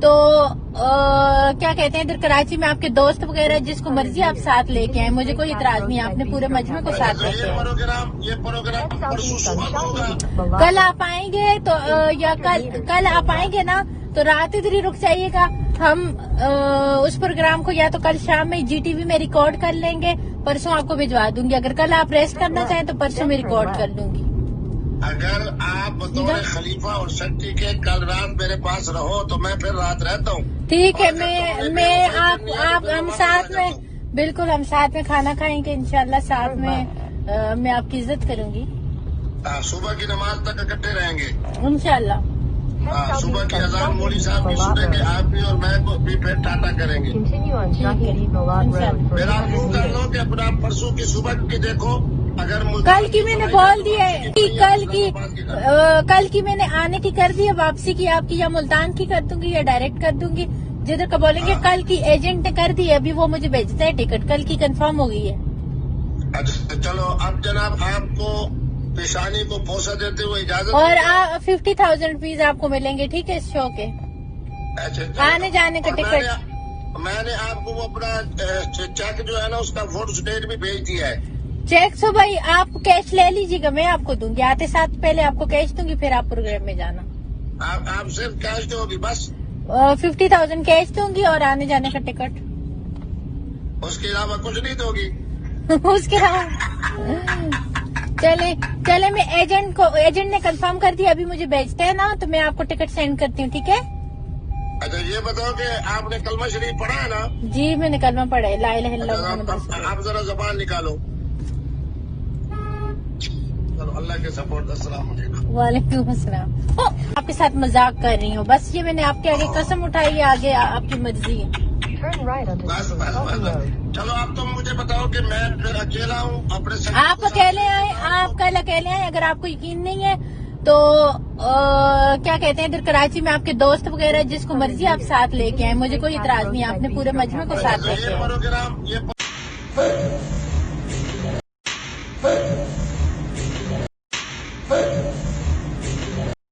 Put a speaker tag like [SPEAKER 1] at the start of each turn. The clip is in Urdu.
[SPEAKER 1] تو کیا کہتے ہیں ادھر کراچی میں آپ کے دوست وغیرہ جس کو مرضی آپ ساتھ لے کے آئیں، مجھے کوئی اعتراض نہیں ہے، آپ نے پورے مجمع کو ساتھ لے کے آئے۔
[SPEAKER 2] یہ پروگرام پرسوں صبح کو ہوگا۔
[SPEAKER 1] کل آپ آئیں گے تو یا کل آپ آئیں گے نا تو رات ادھر ہی رک جائیے گا، ہم اس پروگرام کو یا تو کل شام میں جی ٹی وی میں ریکارڈ کر لیں گے، پرسوں آپ کو بھجوا دوں گی۔ اگر کل آپ ریسٹ کرنا چاہیں تو پرسوں میں ریکارڈ کر لوں گی۔
[SPEAKER 2] اگر آپ بطور خلیفہ اور سٹی کے کل رات میرے پاس رہو تو میں پھر رات رہتا ہوں۔
[SPEAKER 1] ٹھیک ہے، میں آپ ہم ساتھ میں بالکل ہم ساتھ میں کھانا کھائیں گے انشاءاللہ، ساتھ میں آپ کی عزت کروں گی
[SPEAKER 2] صبح کی نماز تک اکٹھے رہیں گے
[SPEAKER 1] انشاءاللہ۔
[SPEAKER 2] صبح کی اذان مولوی صاحب کی سنیں گے، آپ بھی اور میں بھی پھر ٹاٹا کریں گے۔ پھر آپ یوں کر لو کہ اپنا پرسوں کی صبح کی دیکھو، اگر
[SPEAKER 1] کل کی میں نے بول دی ہے، کل کی میں نے آنے کی کر دی ہے، واپسی کی آپ کی یا ملتان کی کر دوں گی یا ڈائریکٹ کر دوں گی، جدھر کا بولیں گے۔ کل کی ایجنٹ نے کر دی ہے، ابھی وہ مجھے بھیجتا ہے ٹکٹ، کل کی کنفرم ہو گئی ہے۔
[SPEAKER 2] اچھا چلو، اب جناب آپ کو پیشانی کو پوسا دیتے ہوئے اجازت،
[SPEAKER 1] اور 50,000 روپیز آپ کو ملیں گے، ٹھیک ہے، اس شو کے آنے جانے کا ٹکٹ۔
[SPEAKER 2] میں نے آپ کو وہ اپنا چیک جو ہے نا اس کا فوٹو اسٹیٹ بھی بھیج دیا ہے۔
[SPEAKER 1] چیک سو بھائی آپ کیش لے لیجیے گا، میں آپ کو دوں گی، آتے ساتھ پہلے آپ کو کیش دوں گی، پھر آپ پروگرام میں جانا۔
[SPEAKER 2] آپ صرف کیش دو گی بس؟
[SPEAKER 1] 50,000 کیش دوں گی اور آنے جانے کا ٹکٹ،
[SPEAKER 2] اس کے علاوہ کچھ نہیں دو گی؟
[SPEAKER 1] اس کے چلے میں ایجنٹ نے کنفرم کر دیا، ابھی مجھے بھیجتے ہیں نا تو میں آپ کو ٹکٹ سینڈ کرتی ہوں، ٹھیک ہے؟
[SPEAKER 2] اچھا یہ بتاؤ کہ آپ نے کلمہ شریف پڑھا ہے نا؟
[SPEAKER 1] جی میں نے کلمہ پڑھا ہے، لا الہ الا اللہ محمد رسول اللہ۔
[SPEAKER 2] آپ ذرا زبان نکالو۔ چلو اللہ کے سپورٹ، السلام علیکم۔
[SPEAKER 1] وعلیکم السلام۔ آپ کے ساتھ مذاق کر رہی ہوں، بس یہ میں نے آپ کے آگے قسم اٹھائی ہے، آگے آپ کی مرضی ہے۔
[SPEAKER 2] بس چلو اب تم مجھے بتاؤ کہ میں پھر اکیلا ہوں اپنے
[SPEAKER 1] آپ اکیلے آئے، آپ کل اکیلے آئے، اگر آپ کو یقین نہیں ہے تو کیا کہتے ہیں ادھر کراچی میں آپ کے دوست وغیرہ جس کو مرضی آپ ساتھ لے کے آئیں، مجھے کوئی اعتراض نہیں ہے، آپ نے پورے مجمع کو ساتھ لے کے آئے۔
[SPEAKER 2] یہ پروگرام